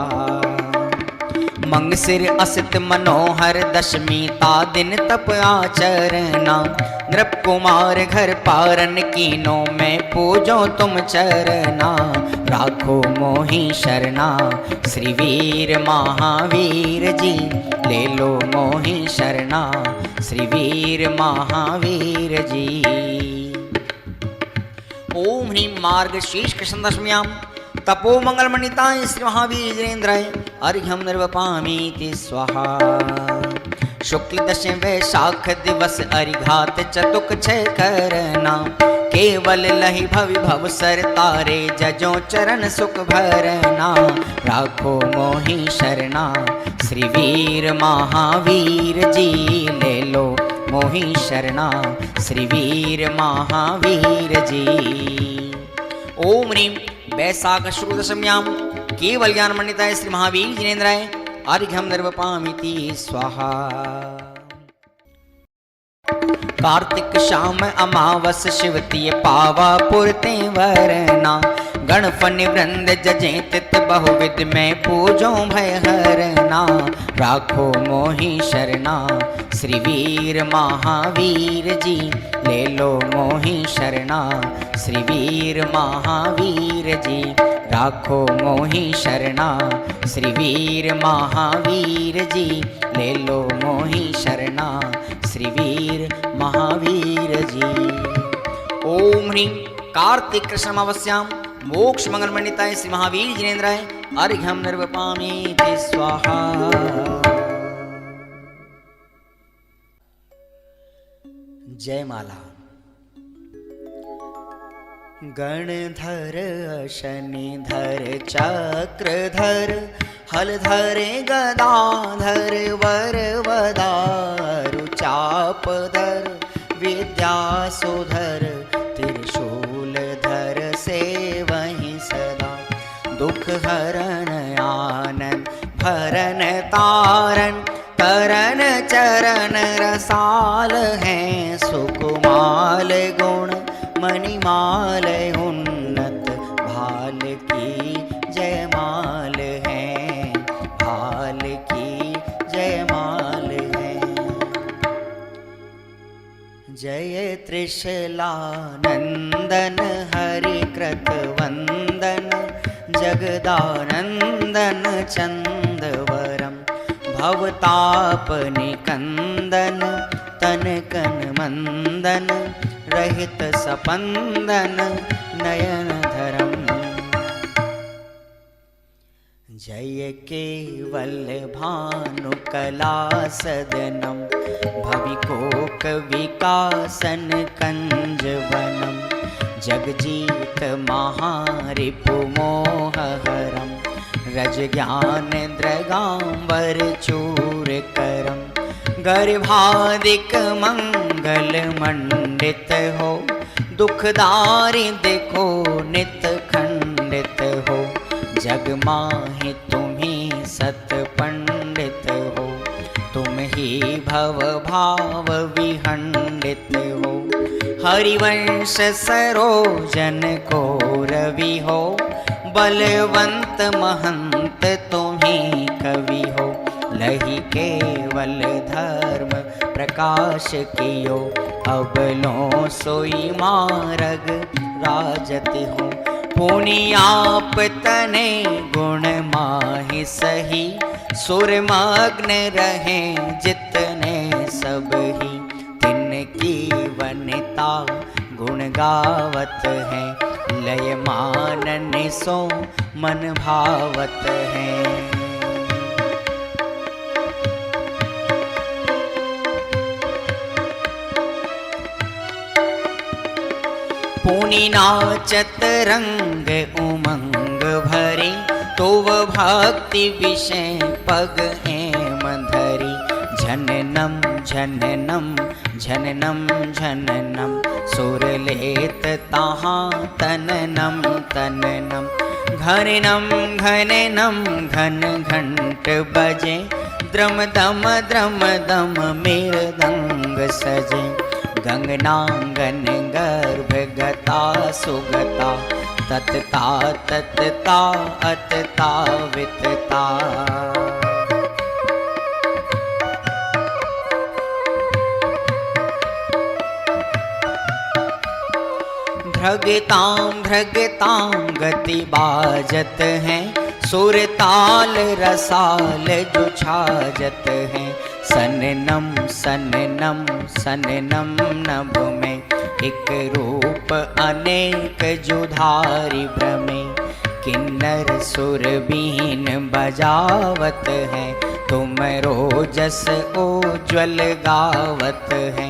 मंगसिर असित मनोहर दशमी ता दिन तप आचरना। नृप कुमार घर पारन कीनो मैं पूजो तुम चरना। राखो मोहि शरणा श्री वीर महावीर जी। ले लो मोहि शरणा श्री वीर महावीर जी। ओम ह्रीं मार्गशीर्ष कृष्ण दशम्यां तपो मंगलमंडिताय श्री महावीर जिनेन्द्राय अर्घ्यं निर्वपामीति स्वाहा। शुक्ल दशम वैशाख दिवस अरिघात चतुक छय करना। केवल लहि भवि भव सर तारे जजो चरण सुख भरना। राखो मोहि शरणा श्री वीर महावीर जी। ले लो मोहि शरणा श्री वीर महावीर जी। ओम ह्रीं वैशाख शुक्ल दशम्यां केवल ज्ञान मंडिताय श्री महावीर जिनेन्द्राय अर्घ्यं निर्वपामीति स्वाहा। कार्तिक शाम अमावस शिवतीय पावा पुरते वरना। गणफन वृंद जजे तित बहुविध में पूजो भय हरना। राखो मोहि शरणा श्री वीर महावीर जी। ले लो मोहि शरणा श्री वीर महावीर जी। राखो मोहि शरणा श्री वीर महावीर जी। ले लो मोहि शरणा श्री वीर महावीर जी। ओम ह्रीं कार्तिक कृष्ण अमावस्यां मोक्ष मंगल मंडिताय श्री महावीर जिनेन्द्राय अर्घ्यं निर्वपामीति स्वाहा। जय माला। गणधर शनिधर चक्रधर हलधरे गदाधर वरवदारु चापधर विद्यासुधर त्रिशूलधर सेवहि सदा। दुख हरण आनंद भरन तारन करन चरण रसाल हैं सुकुमाल गुण मणिमाल उन्नत भाल की जयमाल है। भाल की जयमाल है। जयत त्रिशलानंदन हरि कृत वंदन जगदानंदन चंदवरम भवताप निकंदन तनकन मंदन रहित सपंदन नयन धरम। जय केवल भानु कला सदनम भविकोक विकासन कंजवनम जगजीत महारिपु मोहहरम रज ज्ञान द्रगांबर चूर करम गर्भादिक मंगल मंडित हो दुखदारी देखो नित खंडित हो जग माहि तुम्ही सत पंडित हो तुम ही भव भाव विहंडित हो हरिवंश सरोजन को रवि हो बलवंत महंत तुम्ही कवि हो लही केवल धर्म प्रकाश कियो अबलो सोई मार्ग राजति हो पुनियाप तने गुण माहि सही सुरमग्न रहे जितने सब ही तिनकी वनिता गुण गावत है लय मानन सो मन भावत है। पुनि नाचत रंग उमंग भरे तो वह भक्ति विषय पग एम धरी झननम झननम झननम झननम सुर लेत ताहाँ तननम तननम घननम घननम घन घंट बजे द्रम दम मृदंग सजे गंगनांगन गर्भ गता सुगता ततता ततता अतता वितता भ्रगतां गति बाजत हैं सुरताल रसाल जो छाजत हैं सननम सननम सननम नभ में एक रूप अनेक जुधारी भ्रमे किन्नर सुरबीन बजावत है तुम रोजस उज्ज्वल गावत है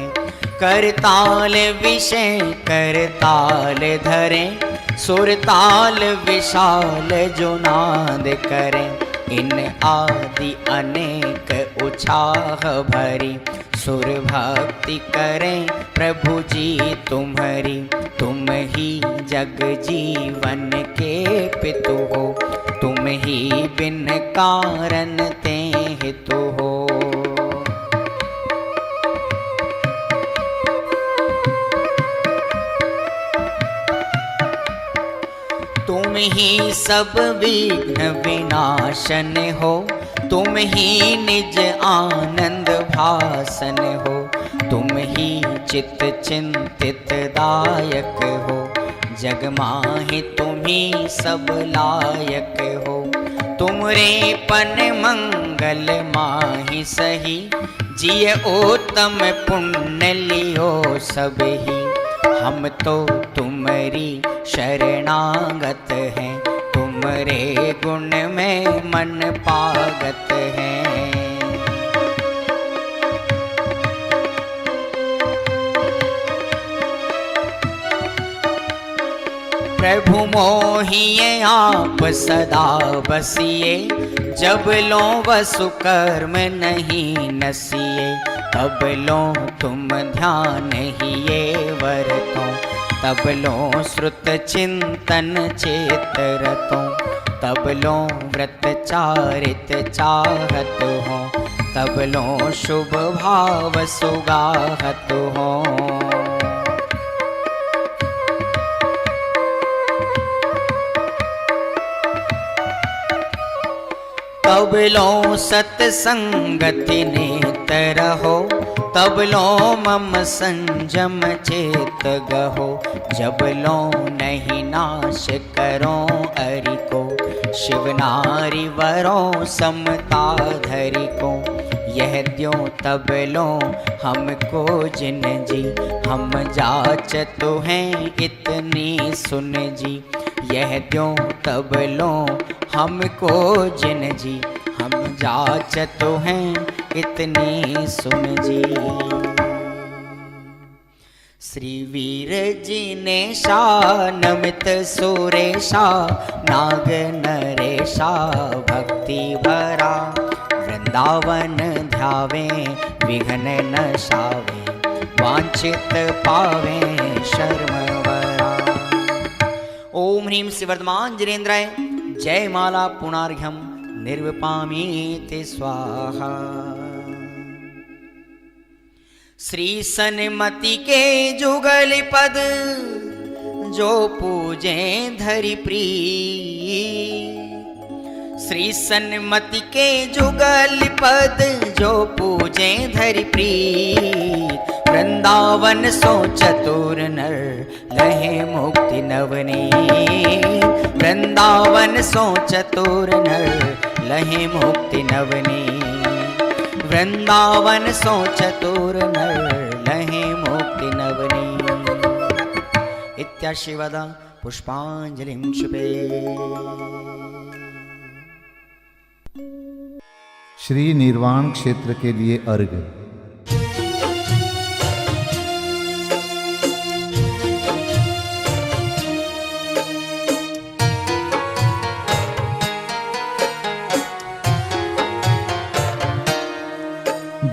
करताल विषय करताल धरे सुरताल विशाल जो नाद करें इन आदि अनेक उछाह भरी सुर भक्ति करें प्रभु जी तुम्हारी तुम ही जग जीवन के पितु हो तुम ही बिन कारण ते हितु हो। तुम ही सब विघ्न विनाशन हो तुम ही निज आनंद भासन हो तुम ही चित्त चिंतित दायक हो जग माहि तुम ही सब लायक हो तुमरे पन मंगल माहि सही जिय उत्तम पुण्य लियो सब ही हम तो तुम्हारी शरणागत हैं तुमरे गुण में मन पागत हैं। प्रभु मोहिए आप सदा बसिए जब लो वसु कर्म नहीं नसिए तब लो तुम ध्यान ही ये वरतो तब लो श्रुत चिंतन चेत रतो तब लो व्रत चारित चाहत हो तब लो शुभ भाव सुगाहत हो। तब लो सत्संगति नेत रहो तब लो मम संजम चेत गहो, जब लो नहीं नाश करो अरि को, शिव नारी वरों समता धरि को, यह द्यो तब लो हमको जिन जी, हम जाचत हैं इतनी सुन जी, यह द्यो तब लो हमको जिन जी, हम जाचत हैं इतनी सुन जी। श्री वीर जी ने शाह नमित सुरेशा, नाग नरेशा भक्ति भरा, वृंदावन ध्यावे विघ्न न शावे, वांछित पावे शर्म वरा। ओम ह्रीं श्री वर्धमान जिनेन्द्राय जय माला पुनार्घ्यम निर्विपामीति स्वाहा। श्री सन्मति के जुगल पद जो पूजे धरि प्रीत, श्री सन्मति के जुगल पद जो पूजे धरि प्रीत, वृंदावन सो चतुर नर लहे मुक्ति नवनीत, वृंदावन सो चतुर नर लहे मुक्ति नवनीत, वृंदावन सो चतुर नर लहे मुक्ति नवनीत। इत्याशिवदा पुष्पांजलिं शुभे। श्री निर्वाण क्षेत्र के लिए अर्घ।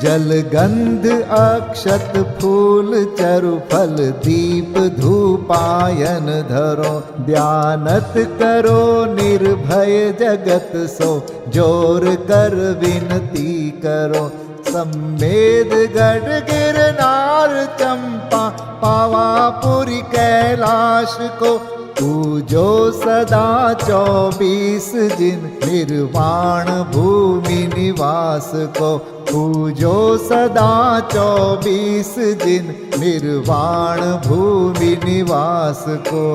जल गंध अक्षत फूल चरु फल दीप धूपायन धरो, ध्यानत करो निर्भय जगत सो, जोर कर विनती करो। सम्मेद गढ़ गिरनार चंपा पावापुरी कैलाश को, पूजो सदा 24 दिन निर्वाण भूमि निवास को, पूजो सदा 24 दिन निर्वाण भूमि निवास को।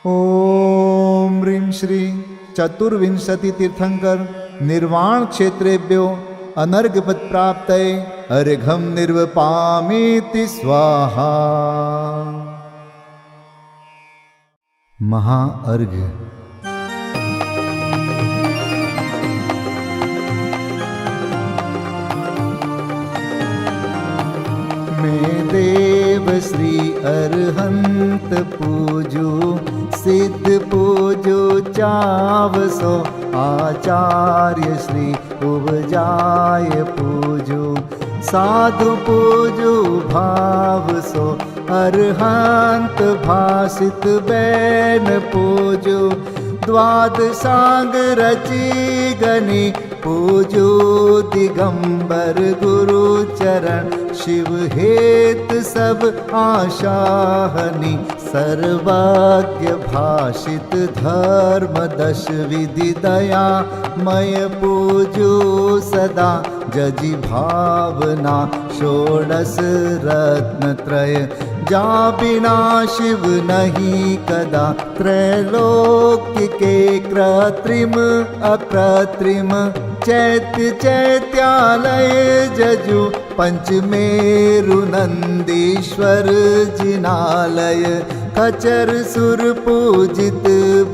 ओम ह्रीं श्री चतुर्विंशति तीर्थंकर निर्वाण क्षेत्रेभ्यो अनर्घपद प्राप्तये अर्घं निर्वपामीति स्वाहा। महाअर्घ। मैं देव श्री अरहंत पूजू, सिद्ध पूजू चावसो, आचार्य श्री उपजाय पूजू, साधु पूजू भाव सो, अरहंत भासित बैन पूजू, द्वादशांग रची गनी पूजू, दिगंबर गुरु चरण शिव हेत सब आशाहनी, सर्वज्ञ भाषित धर्म दश विधि दया मय पूजू सदा, जजी भावना षोडश रत्न त्रय, जा बिना शिव नहीं कदा, त्रैलोक्य के कृत्रिम अकृत्रिम, चैत्य चैत्यालय जजु, पंचमेरु नंदीश्वर जिनालय, खचर सुर पूजित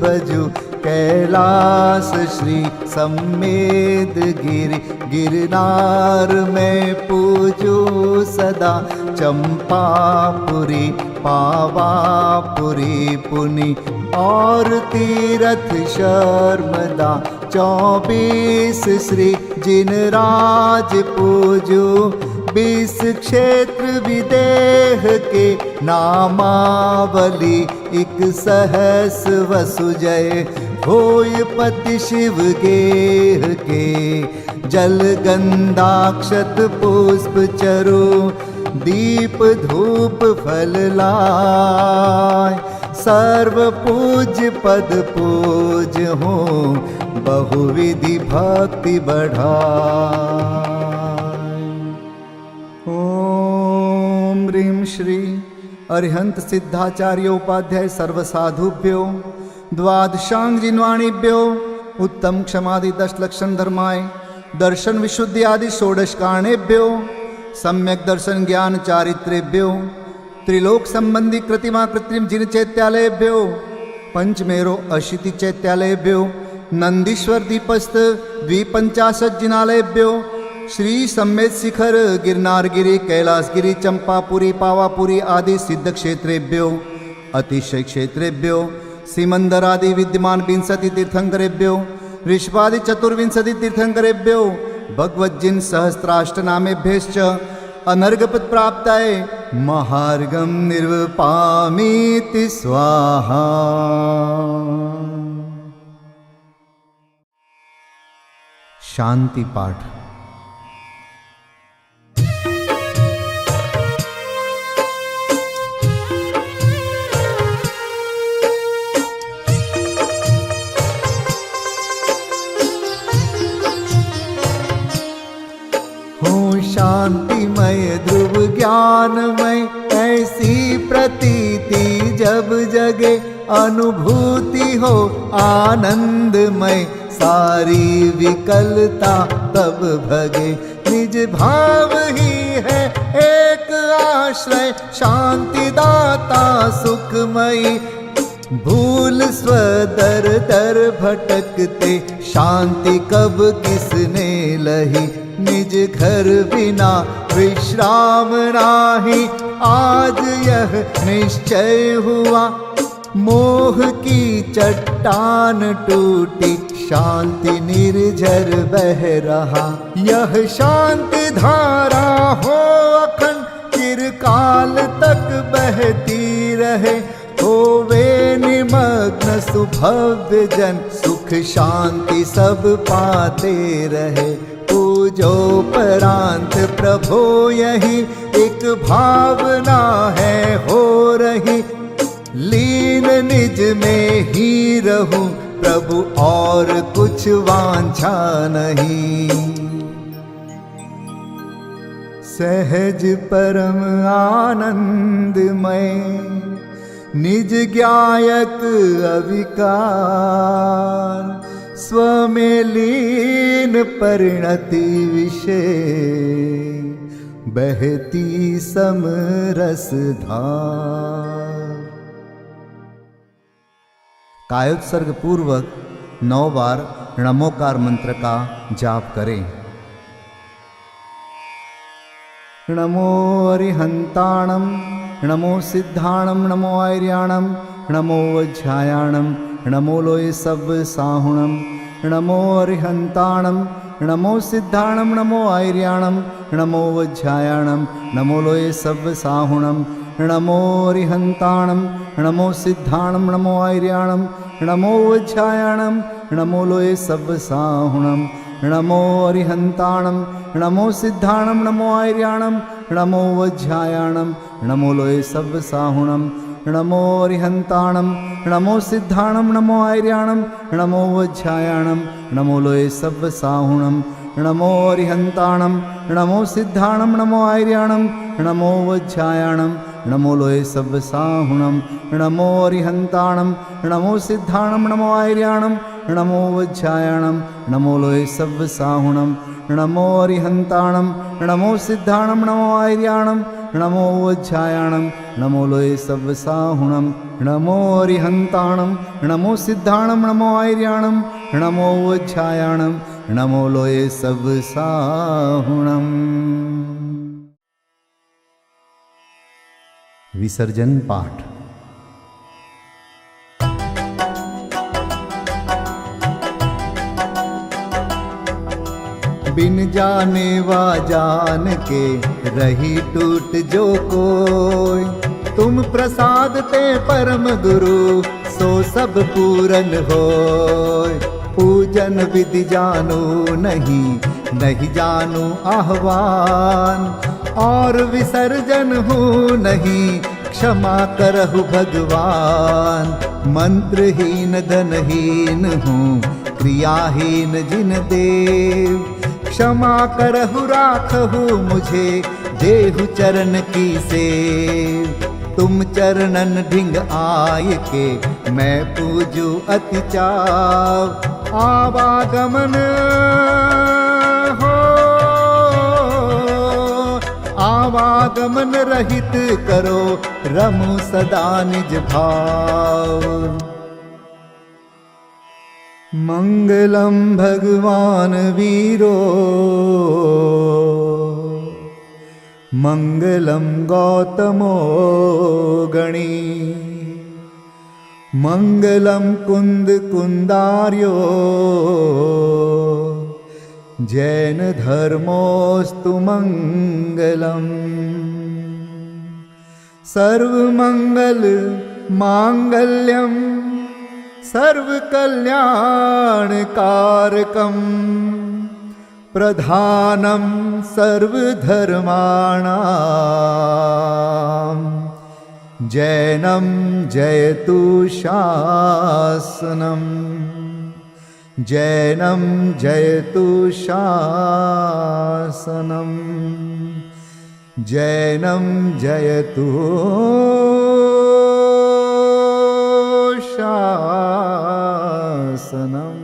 भजु, कैलास श्री सम्मेद गिरि, गिरनार में पूजू सदा, चंपापुरी पावापुरी पुनि, और तीरथ शर्मदा 24 श्री जिनराज पूजू, 20 क्षेत्र विदेह के नामावली, 1 सहस वसुजय होय पति शिव गेह के, जल गंधाक्षत पुष्प चरु, दीप धूप फल लाय, सर्व पूज्य पद पूज हो, बहुविधि भक्ति बढ़ाय। श्री अरिहंत सिद्धाचार्य उपाध्याय सर्वसाधुभ्यो द्वादशांग जिन्वाणीभ्यो उत्तम क्षमादि 10 लक्षण धर्माय दर्शन विशुद्धि आदि षोडश कारणेभ्यो सम्यक दर्शन ज्ञान चारित्रेभ्यो त्रिलोक संबंधी कृतिमा कृत्रिम जिन चैत्यालयेभ्यो पंचमेरो अशीति चैत्यालयेभ्यो नंदीश्वर दीपस्थ 250 जिनालयेभ्यो श्री सम्मेत शिखर गिरनारगिरी कैलासगिरी चंपापुरी पावापुरी आदि सिद्ध क्षेत्रेभ्यो अतिशय क्षेत्रेभ्यो सीमंदर आदि विद्यमान 20 तीर्थंकरेभ्यो ऋषभादि 24 तीर्थंकरेभ्यो भगवज्जिन सहस्राष्टनामेभ्यश्च अनर्गपद प्राप्ताय महार्गम निर्वपामीति स्वाहा। शांति पाठ। शांतिमय ध्रुव ज्ञानमय ऐसी प्रतीति जब जगे अनुभूति हो आनंदमय सारी विकलता तब भगे निज भाव ही है एक आश्रय शांति दाता सुखमयी भूल स्वदर दर भटकते शांति कब किसने लही निज घर बिना विश्राम नाही आज यह निश्चय हुआ मोह की चट्टान टूटी शांति निर्झर बह रहा यह शांति धारा हो अखंड चिरकाल तक बहती रहे होवे निमग्न सुभव्य जन सुख शांति सब पाते रहे पूजो परांत प्रभो यही एक भावना है हो रही लीन निज में ही रहूं प्रभु और कुछ वांछा नहीं सहज परम आनंदमय निज ज्ञायक अविकार स्वमें लीन परिणति विषय बहती समरस धार। कायोत्सर्ग पूर्वक 9 बार नमोकार मंत्र का जाप करें। नमो अरिहंताणम नमो सिद्धाणम नमो आर्याणम नमो वज्रायाणम नमो लोय सब साहुणम नमो अरिहंताणम नमो सिद्धाणम नमो आर्याणम नमो वज्रायाणम नमो लोय सब साहुणम नमो अरिहंताणम नमो सिद्धाणम नमो आर्याणम नमो वज्रायाणम नमो लोय सब साहुणम नमो अरिहंताणम नमो सिद्धाणम नमो आर्याणम नमो वज्रायाणम नमो लोय सब साहुणम नमो अरिहंताणम नमो सिद्धाणम नमो आर्याणम नमो वज्रायाणम नमो लोय सब साहुणम नमो अरिहंताणम नमो सिद्धाणम नमो आर्याणम नमो वज्रायाणम नमो लोय सब साहुणम नमो अरिहंताणम नमो सिद्धाणम नमो आर्याणम नमो वज्रायाणम नमो लोय सब साहुणम नमो अरिहंताणम नमो सिद्धाणम नमो आर्याणम नमो वज्रायाणम नमो लोय सब साहुणम नमो अरिहंताणम नमो सिद्धाणम नमो आर्याणम नमो वज्रायाणम नमो लोय सब साहुणम। विसर्जन पाठ। बिन जाने वा जान के रही टूट जो कोई तुम प्रसाद ते परम गुरु सो सब पूरन होय पूजन विधि जानो नहीं जानो आह्वान और विसर्जन हूँ नहीं क्षमा करहु भगवान मंत्रहीन धनहीन हूँ क्रियाहीन जिन देव क्षमा करहु राखहु मुझे देहु चरण की से तुम चरणन ढिंग आय के मैं पूजू अति चाव आवागमन हो आवागमन रहित करो रमु सदा निज भाव मंगलम भगवान वीरो मंगलम गौतमो गणी मंगलम कुंद कुंदार्यो जैन धर्मोस्तु मंगलम सर्वमंगल मांगल्यम सर्वकल्याणकारकम प्रधानम सर्वधर्माणां जैनम जयतु शासनम जैनम जयतु शासनम जैनम जयतु शासनम।